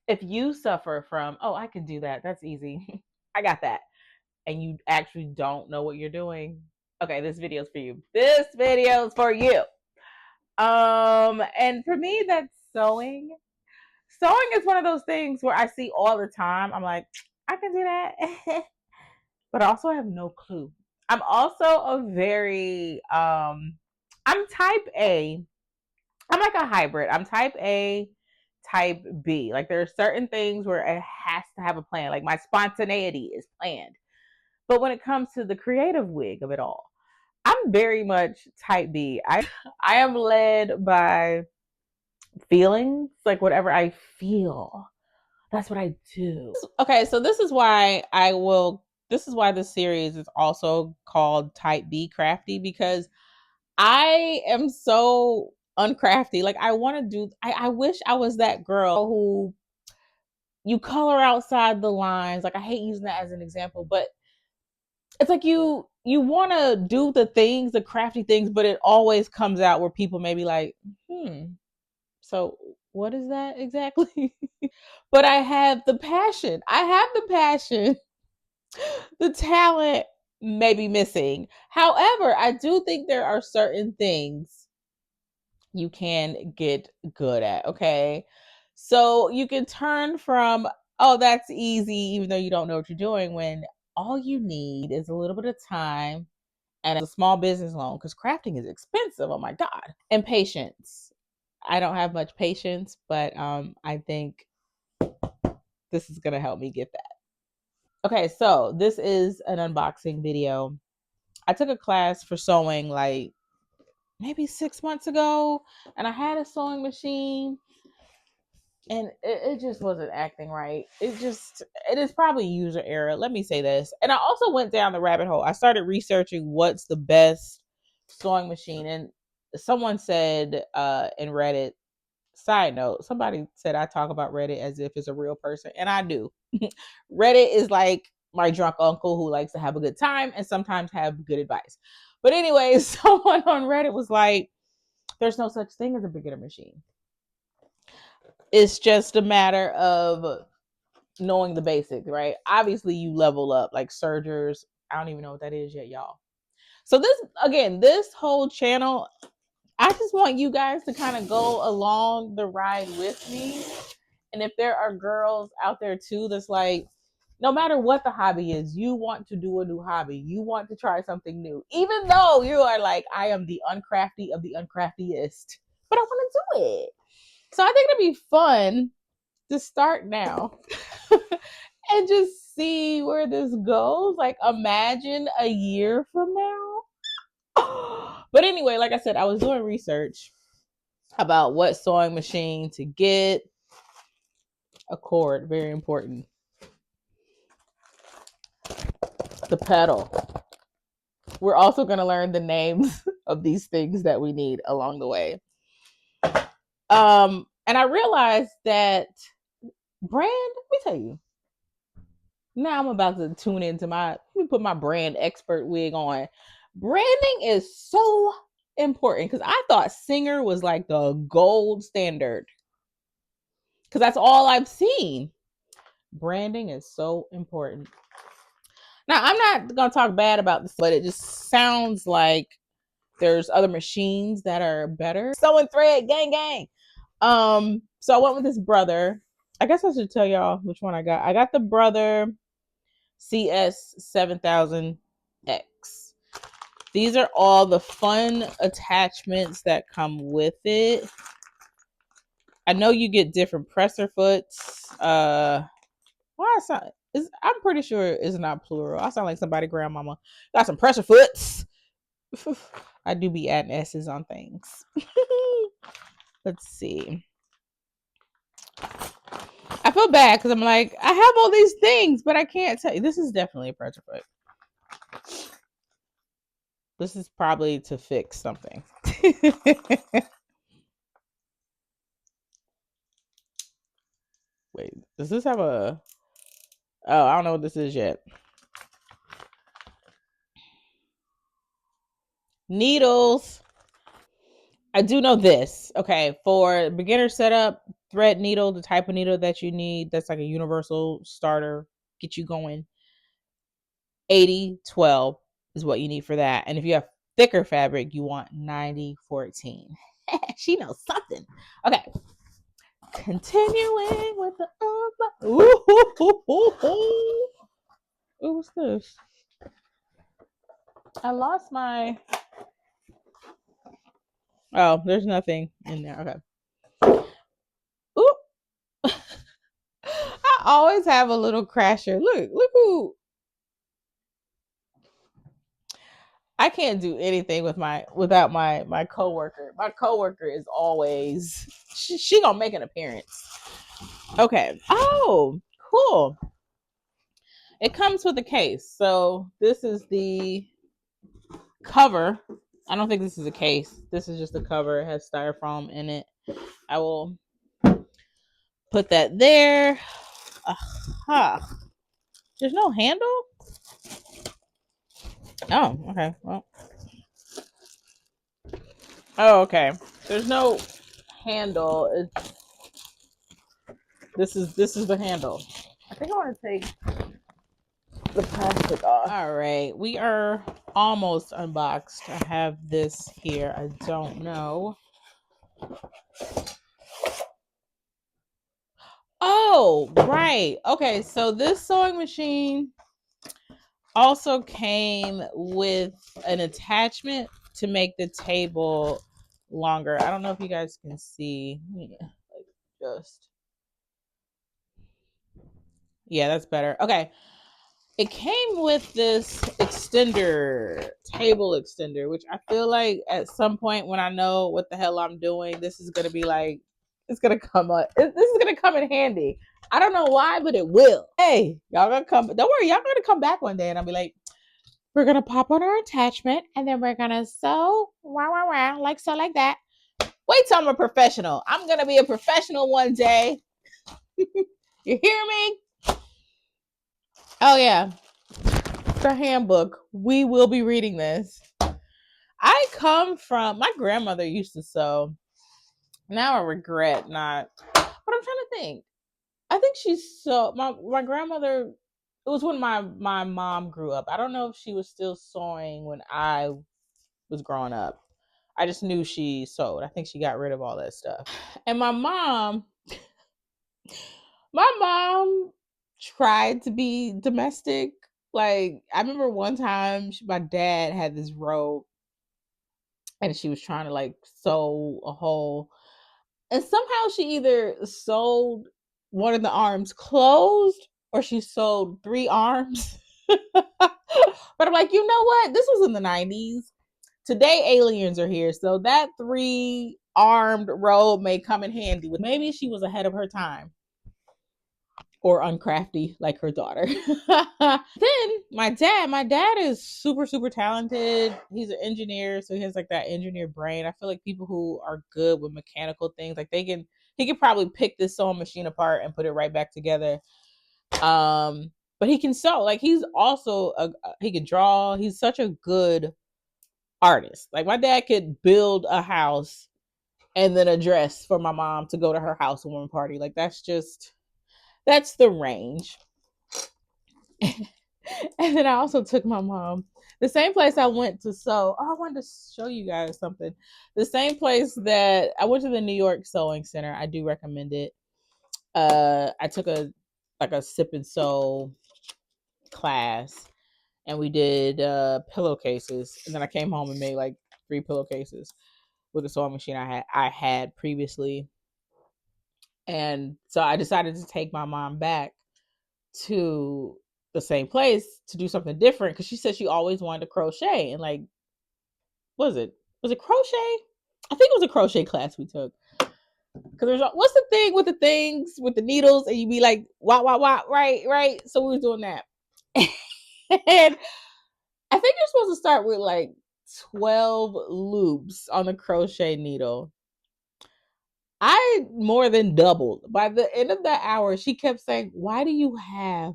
If you suffer from, oh, I can do that, that's easy, I got that, and you actually don't know what you're doing, okay, this video's for you. This video's for you. And for me, that's sewing. Sewing is one of those things where I see all the time. I'm like, I can do that. But I also have no clue. I'm also a very I'm type A. I'm like a hybrid. I'm type A, type B. Like there are certain things where it has to have a plan. Like my spontaneity is planned. But when it comes to the creative wig of it all, I'm very much type B. I am led by feelings, like whatever I feel. That's what I do. Okay, so this is why this series is also called Type B Crafty, because I am so uncrafty. Like I want to do I wish I was that girl who you color outside the lines. Like I hate using that as an example, but it's like you want to do the things, the crafty things, but it always comes out where people may be like, so what is that exactly? But I have the passion. I have the passion. The talent may be missing. However, I do think there are certain things you can get good at. Okay. So you can turn from, oh, that's easy, even though you don't know what you're doing, when all you need is a little bit of time and a small business loan, because crafting is expensive. Oh my God. And patience. I don't have much patience, but I think this is going to help me get that. Okay, so this is an unboxing video. I took a class for sewing like maybe 6 months ago, and I had a sewing machine, and it just wasn't acting right. It is probably user error. Let me say this. And I also went down the rabbit hole. I started researching what's the best sewing machine, and someone said in Reddit, side note, somebody said I talk about Reddit as if it's a real person, and I do. Reddit is like my drunk uncle who likes to have a good time and sometimes have good advice. But anyways, someone on Reddit was like, there's no such thing as a beginner machine. It's just a matter of knowing the basics, right? Obviously, you level up like sergers. I don't even know what that is yet, y'all. So this whole channel, I just want you guys to kind of go along the ride with me. And if there are girls out there too that's like, no matter what the hobby is, you want to do a new hobby. You want to try something new. Even though you are like, I am the uncrafty of the uncraftiest, but I want to do it. So I think it'd be fun to start now and just see where this goes. Like, imagine a year from now. But anyway, like I said, I was doing research about what sewing machine to get. A cord, very important. The pedal. We're also going to learn the names of these things that we need along the way. And I realized that brand, let me tell you. Now I'm about to tune into let me put my brand expert wig on. Branding is so important, because I thought Singer was like the gold standard, because that's all I've seen. Branding is so important. Now, I'm not going to talk bad about this, but it just sounds like there's other machines that are better. Sewing thread, gang, gang. So I went with this Brother. I guess I should tell y'all which one I got. I got the Brother CS7000X. These are all the fun attachments that come with it. I know you get different presser foots. Why I'm pretty sure it's not plural. I sound like somebody grandmama. Got some pressure foots. I do be adding S's on things. Let's see. I feel bad because I'm like, I have all these things, but I can't tell you. This is definitely a pressure foot. This is probably to fix something. Wait, does this have a... Oh, I don't know what this is yet. Needles. I do know this. Okay, for beginner setup, thread needle, the type of needle that you need, that's like a universal starter, get you going. 80/12 is what you need for that. And if you have thicker fabric, you want 90/14. She knows something. Okay, continuing with the ooh, ooh, what's this? I lost my. Oh, there's nothing in there. Okay. Ooh. I always have a little crasher. Look who. I can't do anything without my coworker. My coworker is always she gonna make an appearance. Okay. Oh, cool. It comes with a case. So this is the cover. I don't think this is a case. This is just the cover. It has styrofoam in it. I will put that there. Aha. There's no handle? Oh, okay. Well. Oh, okay. There's no handle. This is the handle. I think I want to take the plastic off. All right, we are almost unboxed. I have this here. I don't know. Oh, right. Okay, so this sewing machine also came with an attachment to make the table longer. I don't know if you guys can see. Yeah, that's better. Okay. It came with this extender, table extender, which I feel like at some point when I know what the hell I'm doing, this is gonna be like, it's gonna come up. This is gonna come in handy. I don't know why, but it will. Hey, y'all gonna come. Don't worry, y'all gonna come back one day, and I'll be like, we're gonna pop on our attachment, and then we're gonna sew, like so, like that. Wait till I'm a professional. I'm gonna be a professional one day. You hear me? Oh yeah. The handbook. We will be reading this. I come from my grandmother used to sew. Now I regret not. But I'm trying to think. I think she sewed my grandmother. It was when my mom grew up. I don't know if she was still sewing when I was growing up. I just knew she sewed. I think she got rid of all that stuff. And my mom tried to be domestic. Like I remember one time my dad had this robe and she was trying to like sew a hole. And somehow she either sewed one of the arms closed or she sewed three arms. But I'm like, you know what? This was in the 90s. Today aliens are here. So that three armed robe may come in handy. Maybe she was ahead of her time. Or uncrafty like her daughter. Then my dad is super, super talented. He's an engineer, so he has like that engineer brain. I feel like people who are good with mechanical things, like he could probably pick this sewing machine apart and put it right back together. But he can sew. Like he's also he can draw. He's such a good artist. Like my dad could build a house and then a dress for my mom to go to her housewarming party. Like that's the range. And then I also took my mom. The same place I went to sew. Oh, I wanted to show you guys something. The same place that I went to the New York Sewing Center. I do recommend it. I took a sip and sew class and we did pillowcases. And then I came home and made like 3 pillowcases with a sewing machine I had previously. And so I decided to take my mom back to the same place to do something different because she said she always wanted to crochet and like was it crochet? I think it was a crochet class we took because there's what's the thing with the things with the needles and you be like right, so we was doing that. And I think you're supposed to start with like 12 loops on the crochet needle. I more than doubled. By the end of that hour, she kept saying, why do you have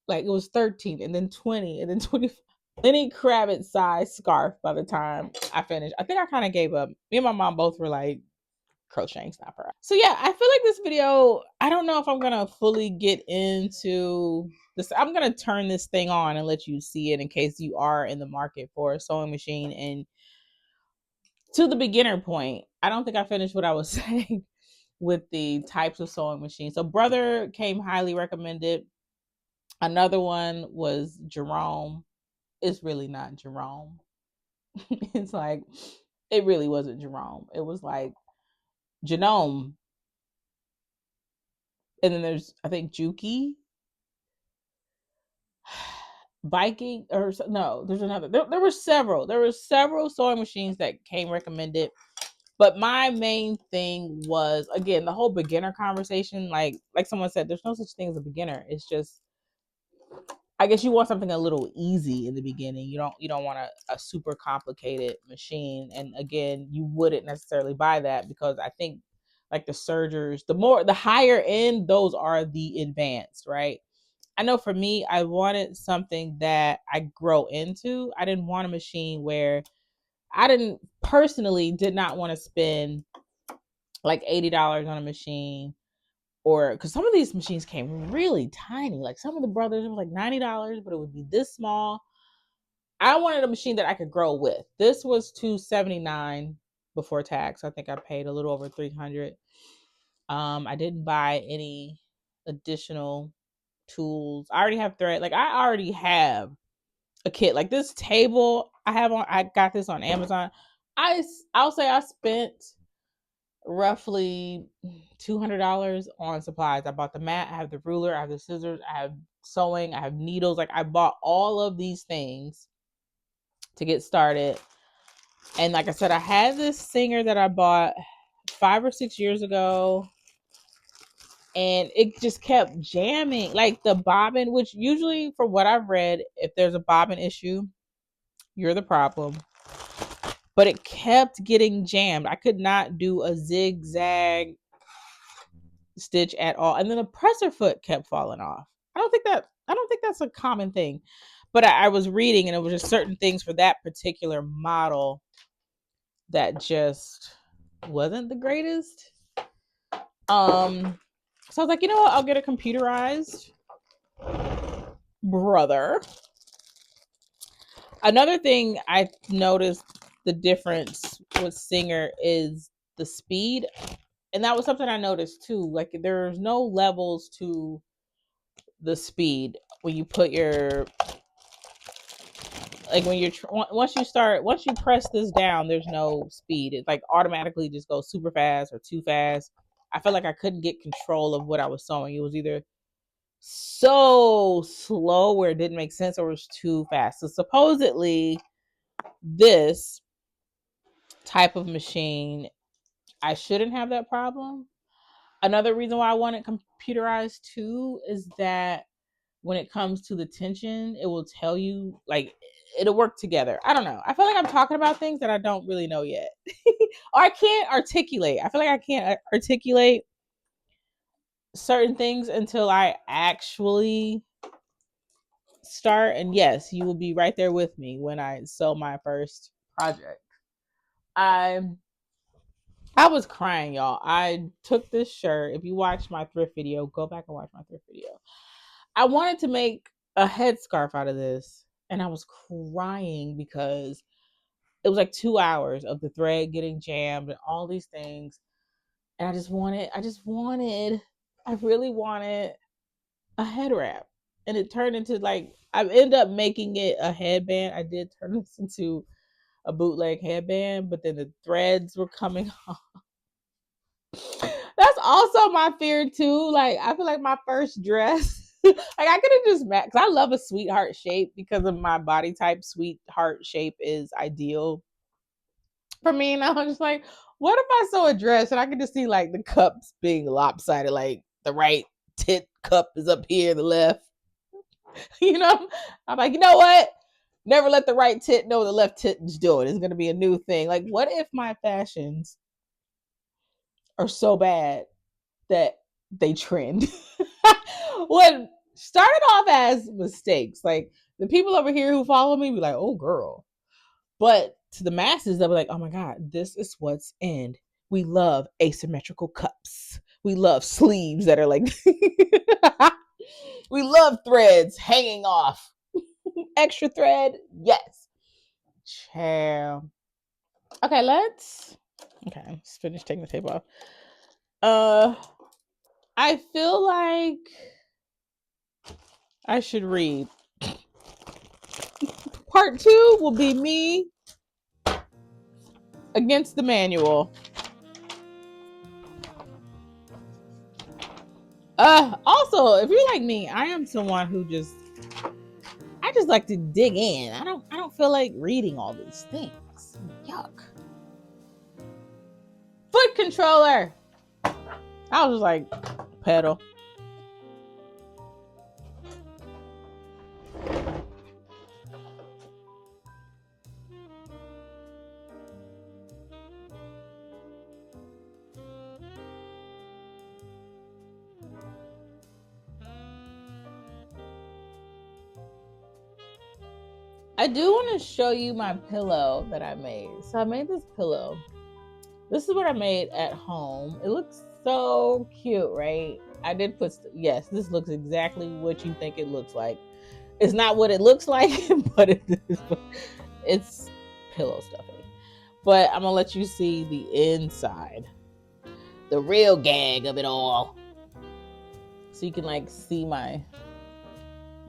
like it was 13 and then 20 and then 25? Lenny Kravitz size scarf by the time I finished. I think I kind of gave up. Me and my mom both were like, crocheting's not for us. So yeah, I feel like this video, I don't know if I'm gonna fully get into this. I'm gonna turn this thing on and let you see it in case you are in the market for a sewing machine. And to the beginner point, I don't think I finished what I was saying with the types of sewing machines. So Brother came highly recommended. Another one was Jerome. It's really not Jerome. It's like, it really wasn't Jerome. It was like Genome. And then there's, I think, Juki. Viking, or no, there's another. There were several. There were several sewing machines that came recommended. But my main thing was, again, the whole beginner conversation. Like someone said, there's no such thing as a beginner. It's just, I guess you want something a little easy in the beginning. You don't want a super complicated machine. And again, you wouldn't necessarily buy that, because I think like the Surgers, the higher end, those are the advanced, right? I know for me, I wanted something that I grow into. I didn't want a machine where I did not want to spend like $80 on a machine, or because some of these machines came really tiny. Like some of the Brothers, it was like $90, but it would be this small. I wanted a machine that I could grow with. This was $279 before tax. I think I paid a little over $300. I didn't buy any additional tools. I already have thread. Like I already have a kit. Like this table I got this on Amazon. I'll say I spent roughly $200 on supplies. I bought the mat, I have the ruler, I have the scissors, I have sewing, I have needles. Like I bought all of these things to get started. And like I said, I had this Singer that I bought 5 or 6 years ago, and it just kept jamming. Like the bobbin, which usually from what I've read, if there's a bobbin issue, you're the problem. But it kept getting jammed. I could not do a zigzag stitch at all. And then the presser foot kept falling off. I don't think that's a common thing. But I was reading, and it was just certain things for that particular model that just wasn't the greatest. So I was like, you know what? I'll get a computerized Brother. Another thing I noticed the difference with Singer is the speed. And that was something I noticed too. Like there's no levels to the speed when you put your, like when you're once you press this down, there's no speed. It like automatically just goes super fast or too fast. I felt like I couldn't get control of what I was sewing. It was either so slow where it didn't make sense, or it was too fast. So supposedly this type of machine, I shouldn't have that problem. Another reason why I want it computerized too is that when it comes to the tension, it will tell you, like, it'll work together. I don't know. I feel like I'm talking about things that I don't really know yet. Or I can't articulate. I feel like I can't articulate certain things until I actually start. And yes, you will be right there with me when I sew my first project. I I was crying, y'all. I took this shirt. If you watched my thrift video, go back and watch my thrift video. I wanted to make a headscarf out of this, and I was crying because it was like 2 hours of the thread getting jammed and all these things. And I really wanted a head wrap. And it turned into like, I ended up making it a headband. I did turn this into a bootleg headband, but then the threads were coming off. That's also my fear too. Like I feel like my first dress, like I could have just met, because I love a sweetheart shape because of my body type. Sweetheart shape is ideal for me. And I was just like, what if I sew a dress and I can just see like the cups being lopsided, like the right tit cup is up here, the left. You know, I'm like, you know what? Never let the right tit know the left tit is doing. It's gonna be a new thing. Like, what if my fashions are so bad that they trend? What started off as mistakes, like The people over here who follow me be like, oh girl. But to the masses, they'll be like, oh my God, this is what's in. We love asymmetrical cups. We love sleeves that are like, we love threads hanging off. Extra thread, yes. Child. Okay, let's finish taking the tape off. I feel like I should read. Part 2 will be me against the manual. Also, if you're like me, I am someone who I just like to dig in. I don't feel like reading all these things. Yuck. Foot controller. I was just like, pedal. I do want to show you my pillow that I made. So I made this pillow. This is what I made at home. It looks so cute, right? I did put, yes, this looks exactly what you think it looks like. It's not what it looks like, but it's pillow stuffing. But I'm gonna let you see the inside, the real gag of it all, so you can like see my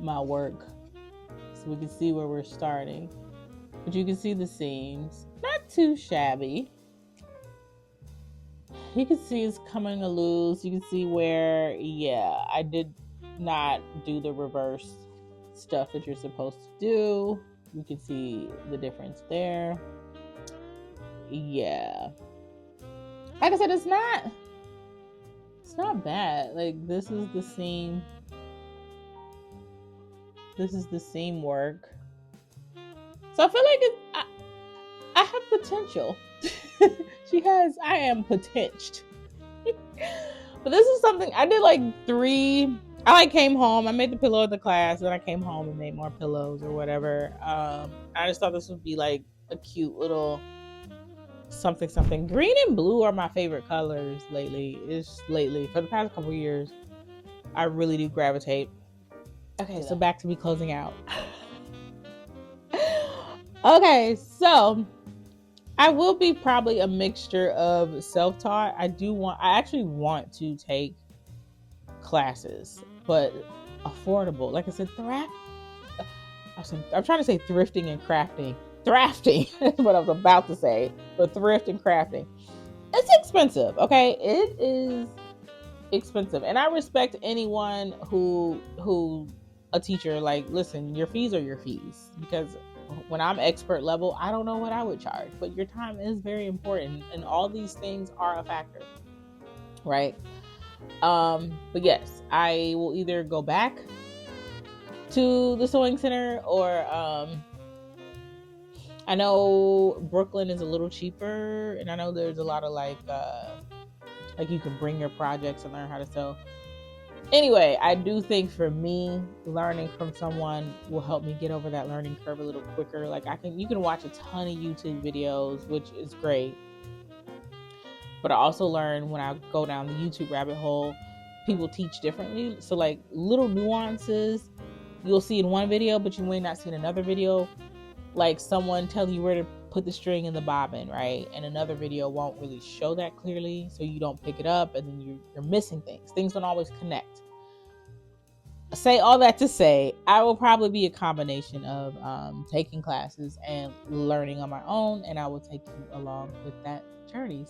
work, so we can see where we're starting. But you can see the seams, not too shabby. You can see it's coming loose. You can see where, yeah, I did not do the reverse stuff that you're supposed to do. You can see the difference there. Yeah. Like I said, it's not bad. Like, this is the seam. This is the seam work. So I feel like I have potential. I am potential. But this is something I did like 3. I like came home. I made the pillow at the class, then I came home and made more pillows or whatever. I just thought this would be like a cute little something. Green and blue are my favorite colors lately. For the past couple years, I really do gravitate. Okay, so back to me closing out. Okay, so I will be probably a mixture of self-taught. I actually want to take classes, but affordable. Like I said, I'm trying to say thrifting and crafting. Thrafting is what I was about to say, but thrift and crafting. It's expensive, okay? It is expensive. And I respect anyone who a teacher, like, listen, your fees are your fees, because when I'm expert level, I don't know what I would charge, but your time is very important, and all these things are a factor, right? But yes, I will either go back to the sewing center, or I know Brooklyn is a little cheaper, and I know there's a lot of like you can bring your projects and learn how to sew. Anyway, I do think for me, learning from someone will help me get over that learning curve a little quicker. Like you can watch a ton of YouTube videos, which is great. But I also learn when I go down the YouTube rabbit hole, people teach differently. So like little nuances you'll see in one video, but you may not see in another video. Like someone telling you where to put the string in the bobbin, right? And another video won't really show that clearly, so you don't pick it up, and then you're missing things. Things don't always connect. Say all that to say, I will probably be a combination of taking classes and learning on my own, and I will take you along with that journey.